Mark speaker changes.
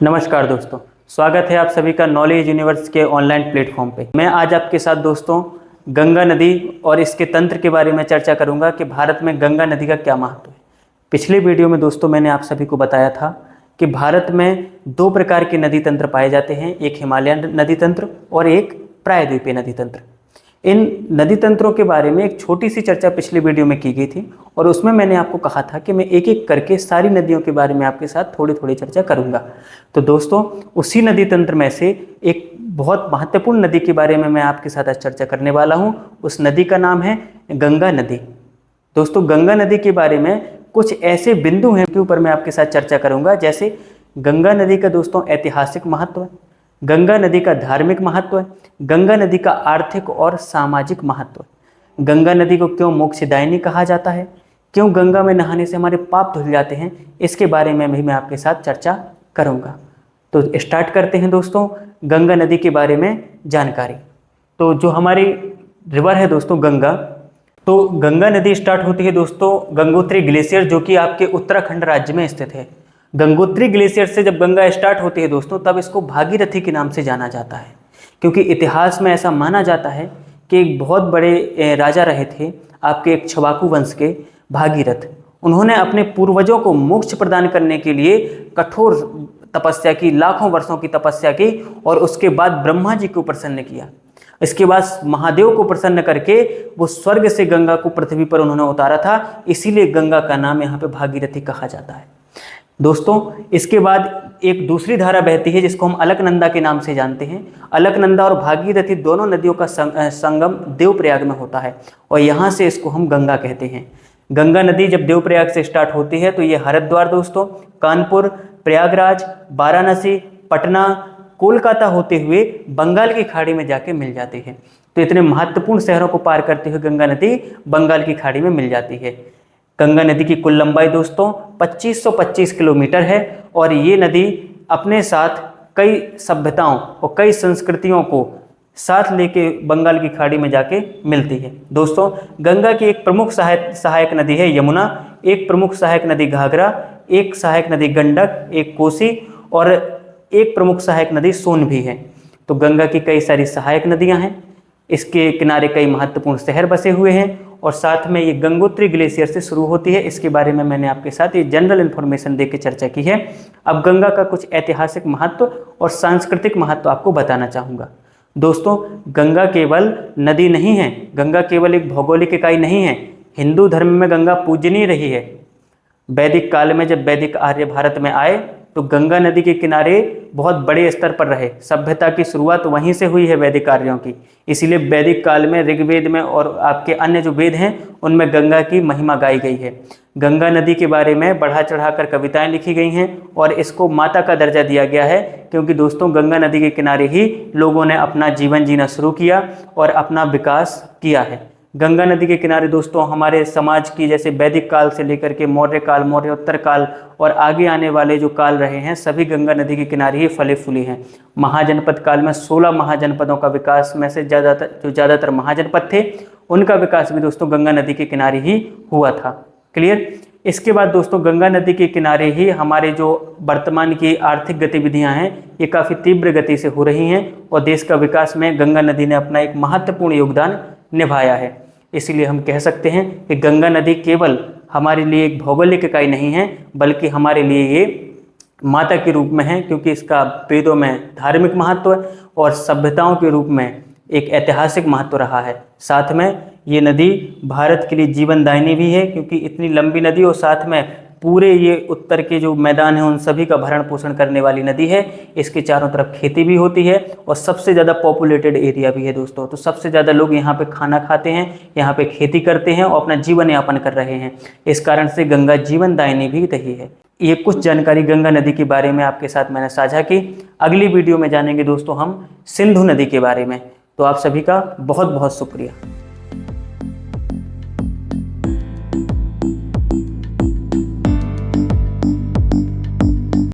Speaker 1: नमस्कार दोस्तों, स्वागत है आप सभी का नॉलेज यूनिवर्स के ऑनलाइन प्लेटफॉर्म पे। मैं आज आपके साथ दोस्तों गंगा नदी और इसके तंत्र के बारे में चर्चा करूंगा कि भारत में गंगा नदी का क्या महत्व है। पिछले वीडियो में दोस्तों मैंने आप सभी को बताया था कि भारत में दो प्रकार के नदी तंत्र पाए जाते हैं, एक हिमालयन नदी तंत्र और एक प्रायद्वीपीय नदी तंत्र। इन नदी तंत्रों के बारे में एक छोटी सी चर्चा पिछले वीडियो में की गई थी और उसमें मैंने आपको कहा था कि मैं एक एक करके सारी नदियों के बारे में आपके साथ थोड़ी थोड़ी चर्चा करूंगा। तो दोस्तों उसी नदी तंत्र में से एक बहुत महत्वपूर्ण नदी के बारे में मैं आपके साथ आज चर्चा करने वाला हूं। उस नदी का नाम है गंगा नदी। दोस्तों गंगा नदी के बारे में कुछ ऐसे बिंदु हैं के ऊपर मैं आपके साथ चर्चा करूँगा, जैसे गंगा नदी का दोस्तों ऐतिहासिक महत्व है, गंगा नदी का धार्मिक महत्व है, गंगा नदी का आर्थिक और सामाजिक महत्व है, गंगा नदी को क्यों मोक्षदायिनी कहा जाता है, क्यों गंगा में नहाने से हमारे पाप धुल जाते हैं, इसके बारे में भी मैं आपके साथ चर्चा करूंगा। तो स्टार्ट करते हैं दोस्तों गंगा नदी के बारे में जानकारी। तो जो हमारी रिवर है दोस्तों गंगा, तो गंगा नदी स्टार्ट होती है दोस्तों गंगोत्री ग्लेशियर, जो कि आपके उत्तराखंड राज्य में स्थित है। गंगोत्री ग्लेशियर से जब गंगा स्टार्ट होती है दोस्तों, तब इसको भागीरथी के नाम से जाना जाता है, क्योंकि इतिहास में ऐसा माना जाता है कि एक बहुत बड़े राजा रहे थे आपके एक छवाकू वंश के भागीरथ। उन्होंने अपने पूर्वजों को मोक्ष प्रदान करने के लिए कठोर तपस्या की, लाखों वर्षों की तपस्या की और उसके बाद ब्रह्मा जी को प्रसन्न किया। इसके बाद महादेव को प्रसन्न करके वो स्वर्ग से गंगा को पृथ्वी पर उन्होंने उतारा था, इसीलिए गंगा का नाम यहाँ पे भागीरथी कहा जाता है। दोस्तों इसके बाद एक दूसरी धारा बहती है जिसको हम अलकनंदा के नाम से जानते हैं। अलकनंदा और भागीरथी दोनों नदियों का संगम देवप्रयाग में होता है और यहाँ से इसको हम गंगा कहते हैं। गंगा नदी जब देवप्रयाग से स्टार्ट होती है तो ये हरिद्वार दोस्तों, कानपुर, प्रयागराज, वाराणसी, पटना, कोलकाता होते हुए बंगाल की खाड़ी में जाके मिल जाती है। तो इतने महत्वपूर्ण शहरों को पार करते हुए गंगा नदी बंगाल की खाड़ी में मिल जाती है। गंगा नदी की कुल लंबाई दोस्तों 2525 किलोमीटर है और ये नदी अपने साथ कई सभ्यताओं और कई संस्कृतियों को साथ लेके बंगाल की खाड़ी में जाके मिलती है। दोस्तों गंगा की एक प्रमुख सहायक नदी है यमुना, एक प्रमुख सहायक नदी घाघरा, एक सहायक नदी गंडक, एक कोसी और एक प्रमुख सहायक नदी सोन भी है। तो गंगा की कई सारी सहायक नदियां हैं, इसके किनारे कई महत्वपूर्ण शहर बसे हुए हैं और साथ में ये गंगोत्री ग्लेशियर से शुरू होती है। इसके बारे में मैंने आपके साथ ये जनरल इन्फॉर्मेशन दे के चर्चा की है। अब गंगा का कुछ ऐतिहासिक महत्व और सांस्कृतिक महत्व आपको बताना चाहूँगा। दोस्तों गंगा केवल नदी नहीं है, गंगा केवल एक भौगोलिक इकाई नहीं है। हिंदू धर्म में गंगा पूजनीय रही है। वैदिक काल में जब वैदिक आर्य भारत में आए तो गंगा नदी के किनारे बहुत बड़े स्तर पर रहे। सभ्यता की शुरुआत वहीं से हुई है वैदिक कार्यों की। इसीलिए वैदिक काल में ऋग्वेद में और आपके अन्य जो वेद हैं उनमें गंगा की महिमा गाई गई है। गंगा नदी के बारे में बढ़ा चढ़ाकर कविताएं लिखी गई हैं और इसको माता का दर्जा दिया गया है, क्योंकि दोस्तों गंगा नदी के किनारे ही लोगों ने अपना जीवन जीना शुरू किया और अपना विकास किया है। गंगा नदी के किनारे दोस्तों हमारे समाज की, जैसे वैदिक काल से लेकर के मौर्य काल, मौर्योत्तर काल और आगे आने वाले जो काल रहे हैं, सभी गंगा नदी के किनारे ही फले फूले हैं। महाजनपद काल में 16 महाजनपदों का विकास में से ज़्यादातर महाजनपद थे, उनका विकास भी दोस्तों गंगा नदी के किनारे ही हुआ था। क्लियर। इसके बाद दोस्तों गंगा नदी के किनारे ही हमारे जो वर्तमान की आर्थिक गतिविधियां हैं ये काफ़ी तीव्र गति से हो रही हैं और देश का विकास में गंगा नदी ने अपना एक महत्वपूर्ण योगदान निभाया है। इसीलिए हम कह सकते हैं कि गंगा नदी केवल हमारे लिए एक भौगोलिक इकाई नहीं है, बल्कि हमारे लिए ये माता के रूप में है, क्योंकि इसका वेदों में धार्मिक महत्व और सभ्यताओं के रूप में एक ऐतिहासिक महत्व रहा है। साथ में ये नदी भारत के लिए जीवनदायिनी भी है, क्योंकि इतनी लंबी नदी और साथ में पूरे ये उत्तर के जो मैदान हैं उन सभी का भरण पोषण करने वाली नदी है। इसके चारों तरफ खेती भी होती है और सबसे ज़्यादा पॉपुलेटेड एरिया भी है दोस्तों। तो सबसे ज़्यादा लोग यहाँ पे खाना खाते हैं, यहाँ पे खेती करते हैं और अपना जीवन यापन कर रहे हैं। इस कारण से गंगा जीवनदायिनी भी रही है। ये कुछ जानकारी गंगा नदी के बारे में आपके साथ मैंने साझा की। अगली वीडियो में जानेंगे दोस्तों हम सिंधु नदी के बारे में। तो आप सभी का बहुत बहुत शुक्रिया।